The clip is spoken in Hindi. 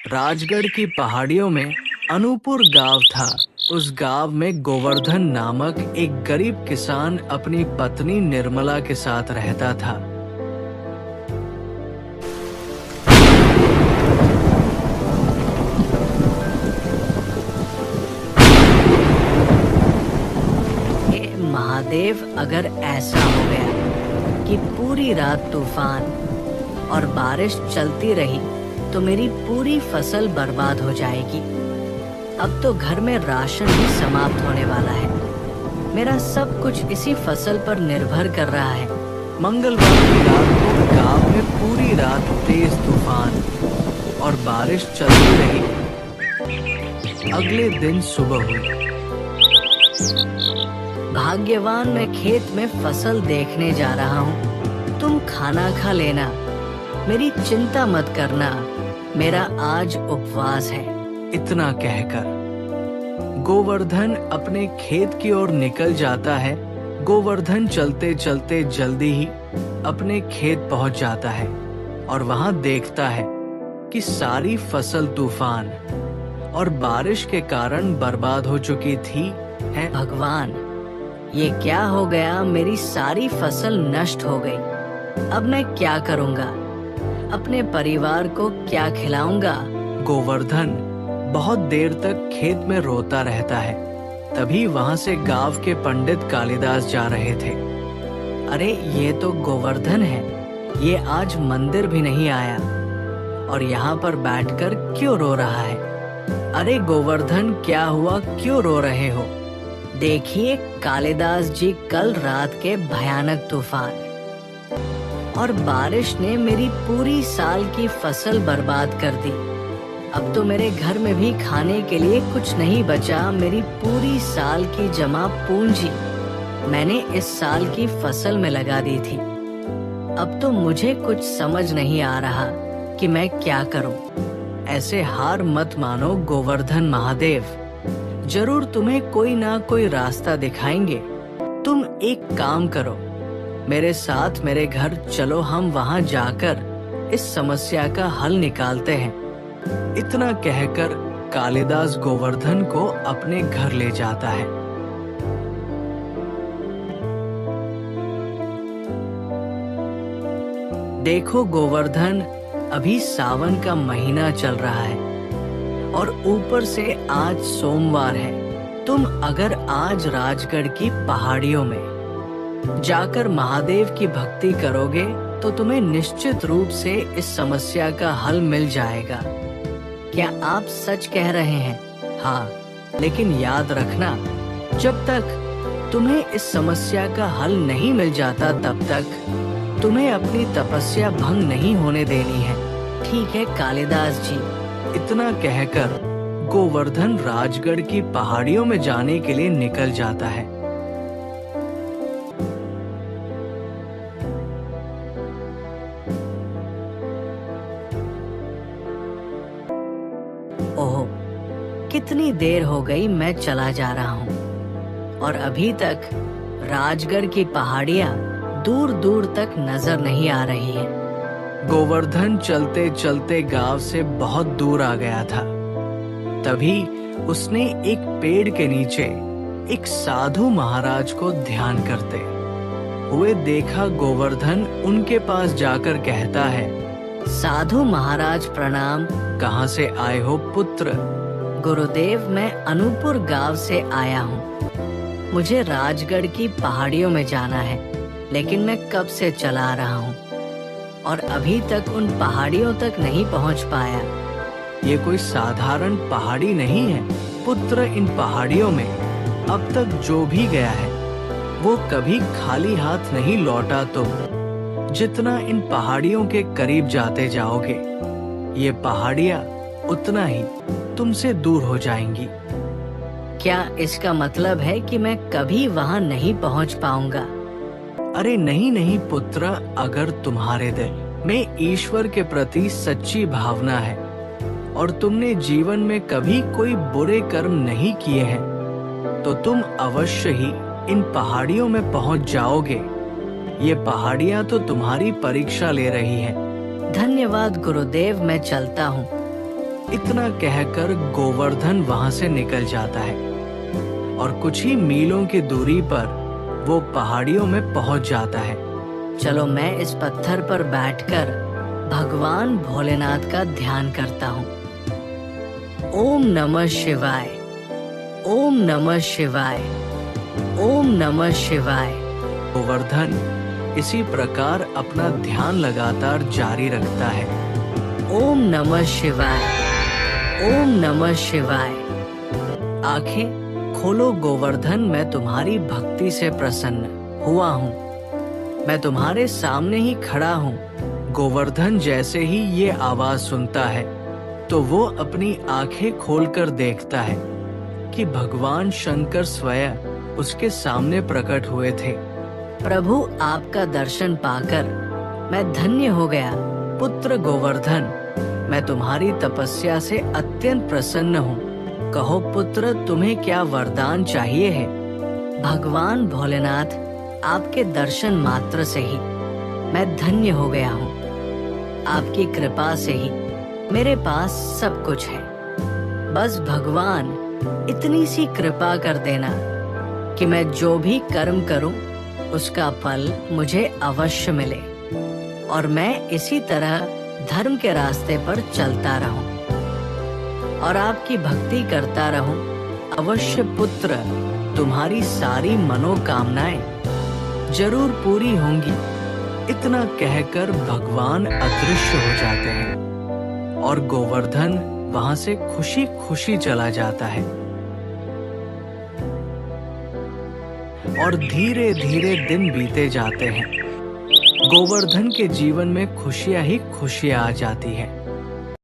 राजगढ़ की पहाड़ियों में अनूपपुर गांव था। उस गांव में गोवर्धन नामक एक गरीब किसान अपनी पत्नी निर्मला के साथ रहता था। हे महादेव, अगर ऐसा हो गया कि पूरी रात तूफान और बारिश चलती रही तो मेरी पूरी फसल बर्बाद हो जाएगी। अब तो घर में राशन भी समाप्त होने वाला है। मेरा सब कुछ इसी फसल पर निर्भर कर रहा है। मंगलवार की रात को गांव में पूरी रात तेज तूफान और बारिश चलती रही। अगले दिन सुबह हुई। भाग्यवान, मैं खेत में फसल देखने जा रहा हूँ। तुम खाना खा लेना, मेरी चिंता मत करना। मेरा आज उपवास है। इतना कहकर गोवर्धन अपने खेत की ओर निकल जाता है। गोवर्धन चलते चलते जल्दी ही अपने खेत पहुंच जाता है और वहां देखता है कि सारी फसल तूफान और बारिश के कारण बर्बाद हो चुकी थी। भगवान, ये क्या हो गया? मेरी सारी फसल नष्ट हो गई। अब मैं क्या करूँगा? अपने परिवार को क्या खिलाऊंगा? गोवर्धन बहुत देर तक खेत में रोता रहता है। तभी वहां से गांव के पंडित कालिदास जा रहे थे। अरे, ये तो गोवर्धन है। ये आज मंदिर भी नहीं आया और यहाँ पर बैठकर क्यों रो रहा है? अरे गोवर्धन, क्या हुआ? क्यों रो रहे हो? देखिए कालिदास जी, कल रात के भयानक तूफान और बारिश ने मेरी पूरी साल की फसल बर्बाद कर दी। अब तो मेरे घर में भी खाने के लिए कुछ नहीं बचा। मेरी पूरी साल की जमा पूंजी मैंने इस साल की फसल में लगा दी थी। अब तो मुझे कुछ समझ नहीं आ रहा कि मैं क्या करूं। ऐसे हार मत मानो गोवर्धन महादेव, जरूर तुम्हें कोई ना कोई रास्ता दिखाएंगे। तुम एक काम करो, मेरे साथ मेरे घर चलो। हम वहां जाकर इस समस्या का हल निकालते हैं। इतना कहकर कालिदास गोवर्धन को अपने घर ले जाता है। देखो गोवर्धन, अभी सावन का महीना चल रहा है और ऊपर से आज सोमवार है। तुम अगर आज राजगढ़ की पहाड़ियों में जाकर महादेव की भक्ति करोगे तो तुम्हें निश्चित रूप से इस समस्या का हल मिल जाएगा। क्या आप सच कह रहे हैं? हाँ, लेकिन याद रखना, जब तक तुम्हें इस समस्या का हल नहीं मिल जाता तब तक तुम्हें अपनी तपस्या भंग नहीं होने देनी है। ठीक है कालिदास जी। इतना कहकर गोवर्धन राजगढ़ की पहाड़ियों में जाने के लिए निकल जाता है। ओह, कितनी देर हो गई मैं चला जा रहा हूँ और अभी तक राजगढ़ की पहाड़ियाँ दूर दूर तक नजर नहीं आ रही है। गोवर्धन चलते चलते गांव से बहुत दूर आ गया था। तभी उसने एक पेड़ के नीचे एक साधु महाराज को ध्यान करते हुए देखा। गोवर्धन उनके पास जाकर कहता है, साधु महाराज प्रणाम। कहाँ से आए हो पुत्र? गुरुदेव, मैं अनूपपुर गांव से आया हूँ। मुझे राजगढ़ की पहाड़ियों में जाना है, लेकिन मैं कब से चला रहा हूँ और अभी तक उन पहाड़ियों तक नहीं पहुँच पाया। ये कोई साधारण पहाड़ी नहीं है पुत्र। इन पहाड़ियों में अब तक जो भी गया है वो कभी खाली हाथ नहीं लौटा। जितना इन पहाड़ियों के करीब जाते जाओगे, ये पहाड़ियाँ उतना ही तुमसे दूर हो जाएंगी। क्या इसका मतलब है कि मैं कभी वहाँ नहीं पहुँच पाऊंगा? अरे नहीं नहीं पुत्र, अगर तुम्हारे दिल में ईश्वर के प्रति सच्ची भावना है और तुमने जीवन में कभी कोई बुरे कर्म नहीं किए हैं तो तुम अवश्य ही इन पहाड़ियों में पहुंच जाओगे। ये पहाड़ियां तो तुम्हारी परीक्षा ले रही हैं। धन्यवाद गुरुदेव, मैं चलता हूँ। इतना कहकर गोवर्धन वहां से निकल जाता है और कुछ ही मीलों की दूरी पर वो पहाड़ियों में पहुंच जाता है। चलो मैं इस पत्थर पर बैठकर भगवान भोलेनाथ का ध्यान करता हूँ। ओम नमः शिवाय, ओम नमः शिवाय, ओम नमः शिवाय। गोवर्धन इसी प्रकार अपना ध्यान लगातार जारी रखता है। ओम नमः शिवाय, ओम नमः शिवाय। आंखें खोलो गोवर्धन, मैं तुम्हारी भक्ति से प्रसन्न हुआ हूँ। मैं तुम्हारे सामने ही खड़ा हूँ। गोवर्धन जैसे ही ये आवाज सुनता है तो वो अपनी आंखें खोलकर देखता है कि भगवान शंकर स्वयं उसके सामने प्रकट हुए थे। प्रभु आपका दर्शन पाकर मैं धन्य हो गया। पुत्र गोवर्धन, मैं तुम्हारी तपस्या से अत्यंत प्रसन्न हूँ। कहो पुत्र, तुम्हें क्या वरदान चाहिए है? भगवान भोलेनाथ, आपके दर्शन मात्र से ही मैं धन्य हो गया हूँ। आपकी कृपा से ही मेरे पास सब कुछ है। बस भगवान इतनी सी कृपा कर देना कि मैं जो भी कर्म करूं उसका फल मुझे अवश्य मिले और मैं इसी तरह धर्म के रास्ते पर चलता रहूं और आपकी भक्ति करता रहूं। अवश्य पुत्र, तुम्हारी सारी मनोकामनाएं जरूर पूरी होंगी। इतना कहकर भगवान अदृश्य हो जाते हैं और गोवर्धन वहां से खुशी खुशी चला जाता है। और धीरे धीरे दिन बीते जाते हैं। गोवर्धन के जीवन में खुशियां ही खुशियां आ जाती है।